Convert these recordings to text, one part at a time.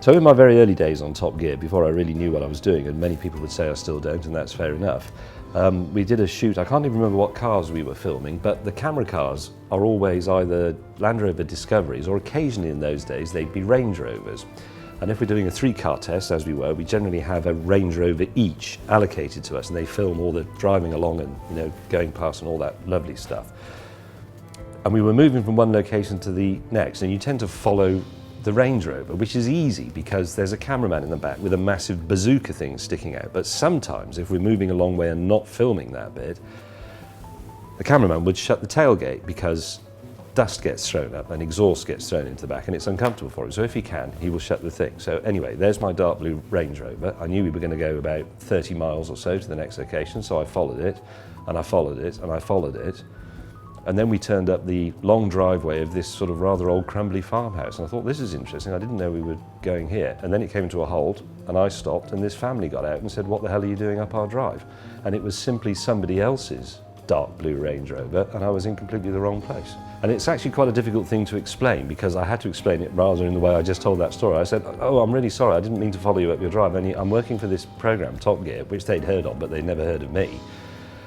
So in my very early days on Top Gear, before I really knew what I was doing, and many people would say I still don't, and that's fair enough, we did a shoot. I can't even remember what cars we were filming, but the camera cars are always either Land Rover Discoveries, or occasionally in those days they'd be Range Rovers. And if we're doing a 3-car test, as we were, we generally have a Range Rover each allocated to us, and they film all the driving along and going past and all that lovely stuff. And we were moving from one location to the next, and you tend to follow the Range Rover, which is easy because there's a cameraman in the back with a massive bazooka thing sticking out. But sometimes, if we're moving a long way and not filming that bit, the cameraman would shut the tailgate because dust gets thrown up and exhaust gets thrown into the back, and it's uncomfortable for him. So if he can, he will shut the thing. So anyway, there's my dark blue Range Rover. I knew we were going to go about 30 miles or so to the next location, so I followed it, and I followed it, and I followed it. And then we turned up the long driveway of this sort of rather old crumbly farmhouse, and I thought, this is interesting. I didn't know we were going here. And then it came to a halt, and I stopped, and this family got out and said, what the hell are you doing up our drive? And it was simply somebody else's dark blue Range Rover, and I was in completely the wrong place. And it's actually quite a difficult thing to explain, because I had to explain it rather in the way I just told that story. I said, oh, I'm really sorry, I didn't mean to follow you up your drive. I'm working for this program, Top Gear, which they'd heard of, but they'd never heard of me.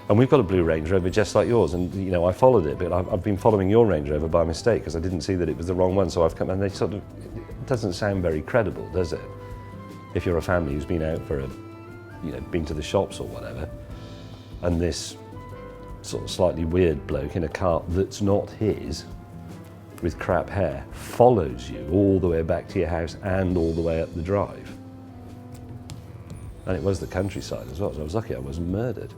And we've got a blue Range Rover just like yours, and I followed it, but I've been following your Range Rover by mistake because I didn't see that it was the wrong one, so I've come, and they sort of, it doesn't sound very credible, does it? If you're a family who's been out for been to the shops or whatever, and this sort of slightly weird bloke in a car that's not his, with crap hair, follows you all the way back to your house and all the way up the drive. And it was the countryside as well, so I was lucky I wasn't murdered.